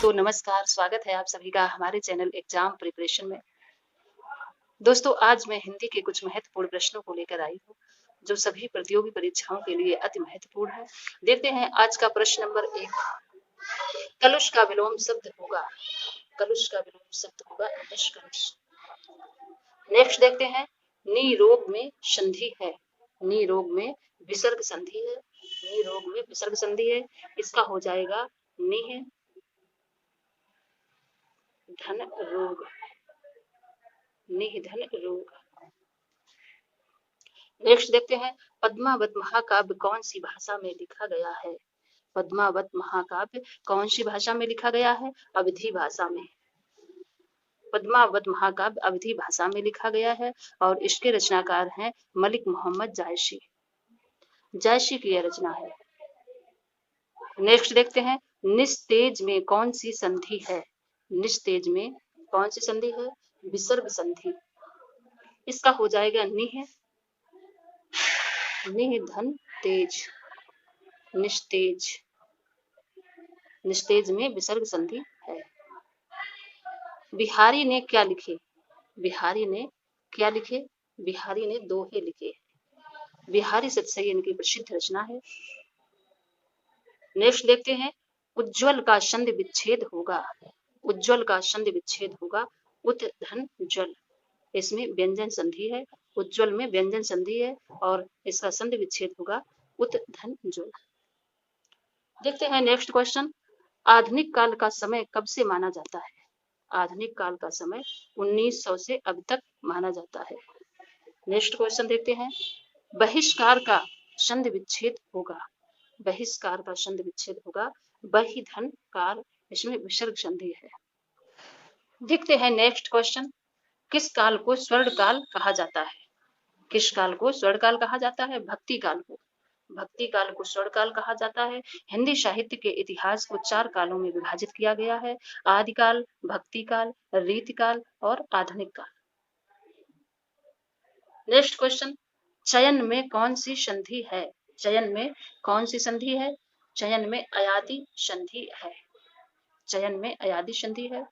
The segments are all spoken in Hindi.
दोस्तों नमस्कार, स्वागत है आप सभी का हमारे चैनल एग्जाम प्रिपरेशन में। दोस्तों आज मैं हिंदी के कुछ महत्वपूर्ण प्रश्नों को लेकर आई हूँ जो सभी प्रतियोगी परीक्षाओं के लिए अति महत्वपूर्ण है। देखते हैं आज का प्रश्न नंबर 1। कलुष का विलोम शब्द होगा। कलुष का विलोम शब्द होगा निष्कलुष। नेक्स्ट देखते हैं निरोग में संधि है। निरोग में विसर्ग संधि है। निरोग में विसर्ग संधि है, इसका हो जाएगा निह धन रोग। निधन रोग। नेक्स्ट देखते हैं पद्मावत महाकाव्य कौन सी भाषा में लिखा गया है। पद्मावत महाकाव्य कौन सी भाषा में लिखा गया है? अवधी भाषा में। पद्मावत महाकाव्य अवधी भाषा में लिखा गया है और इसके रचनाकार हैं मलिक मोहम्मद जायसी। जायसी की यह रचना है। नेक्स्ट देखते हैं निस्तेज में कौन सी संधि है। निस्तेज में कौन सी संधि है? विसर्ग संधि। इसका हो जाएगा निह धन तेज। निस्तेज। निस्तेज में विसर्ग संधि है। बिहारी ने क्या लिखे? बिहारी ने क्या लिखे? बिहारी ने दोहे लिखे। बिहारी सतसई इनकी प्रसिद्ध रचना है। नेक्स्ट देखते हैं उज्ज्वल का संधि विच्छेद होगा। उज्ज्वल का संधि विच्छेद होगा उत धन ज्वल। इसमें व्यंजन संधि है। उज्ज्वल में व्यंजन संधि है और इसका संधि विच्छेद होगा उत धन ज्वल। देखते हैं नेक्स्ट क्वेश्चन आधुनिक काल का समय कब से माना जाता है। आधुनिक काल का समय 1900 से अब तक माना जाता है। नेक्स्ट क्वेश्चन देखते हैं बहिष्कार का संधि विच्छेद होगा। बहिष्कार का संधि विच्छेद होगा बहि धन कार। इसमें विसर्ग संधि है। देखते हैं नेक्स्ट क्वेश्चन किस काल को स्वर्ण काल कहा जाता है। किस काल को स्वर्ण काल कहा जाता है? भक्ति काल को। भक्ति काल को स्वर्ण काल कहा जाता है। हिंदी साहित्य के इतिहास को 4 कालों में विभाजित किया गया है। आदिकाल, भक्ति काल, रीतिकाल और आधुनिक काल। नेक्स्ट क्वेश्चन चयन में कौन सी संधि है। चयन में कौन सी संधि है? चयन में अयादि संधि है। चयन में अयादि संधि है।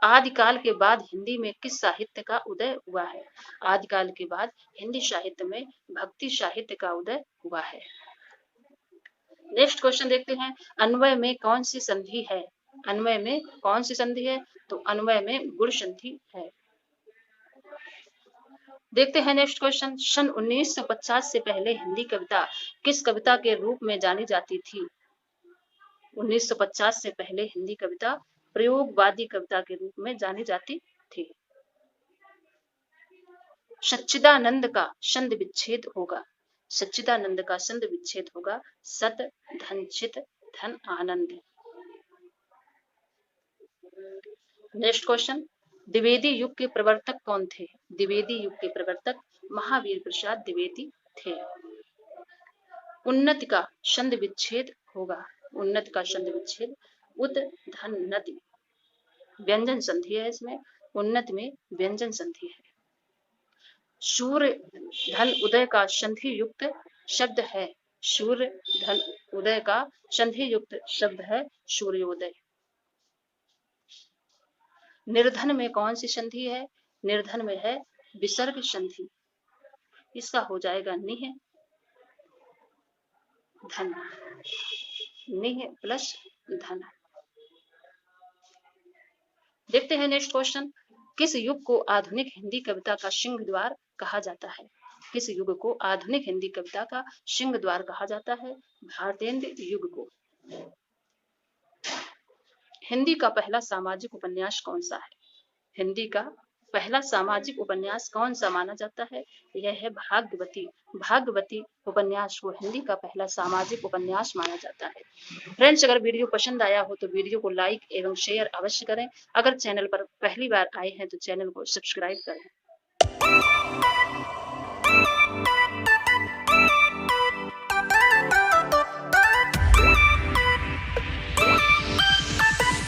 आदिकाल के बाद हिंदी में किस साहित्य का उदय हुआ है? आदिकाल के बाद हिंदी साहित्य में भक्ति साहित्य का उदय हुआ है। नेक्स्ट क्वेश्चन देखते हैं अन्वय में कौन सी संधि है। अन्वय में कौन सी संधि है? तो अन्वय में गुण संधि है। देखते हैं नेक्स्ट क्वेश्चन सन 1950 से पहले हिंदी कविता किस कविता के रूप में जानी जाती थी। 1950 से पहले हिंदी कविता प्रयोगवादी कविता के रूप में जानी जाती थी। सच्चिदानंद का संधि विच्छेद होगा। सच्चिदानंद का संधि विच्छेद होगा सत धन चित धन आनंद। नेक्स्ट क्वेश्चन द्विवेदी युग के प्रवर्तक कौन थे। द्विवेदी युग के प्रवर्तक महावीर प्रसाद द्विवेदी थे। उन्नति का संधि विच्छेद होगा। उन्नति का संधि विच्छेद उत धन नदी। व्यंजन संधि है इसमें। उन्नति में व्यंजन संधि है। सूर्य धन उदय का संधि युक्त शब्द है। सूर्य धन उदय का संधि युक्त शब्द है सूर्योदय। निर्धन में कौन सी संधि है? निर्धन में है विसर्ग संधि। इसका हो जाएगा निह धन। निह प्लस धन। देखते हैं नेक्स्ट क्वेश्चन किस युग को आधुनिक हिंदी कविता का सिंह द्वार कहा जाता है। किस युग को आधुनिक हिंदी कविता का सिंह द्वार कहा जाता है? भारतेंद्र युग को। हिंदी का पहला सामाजिक उपन्यास कौन सा है? हिंदी का पहला सामाजिक उपन्यास कौन सा माना जाता है? यह है भाग्यवती। भाग्यवती उपन्यास को हिंदी का पहला सामाजिक उपन्यास माना जाता है। फ्रेंड्स अगर वीडियो पसंद आया हो तो वीडियो को लाइक एवं शेयर अवश्य करें। अगर चैनल पर पहली बार आए हैं तो चैनल को सब्सक्राइब करें।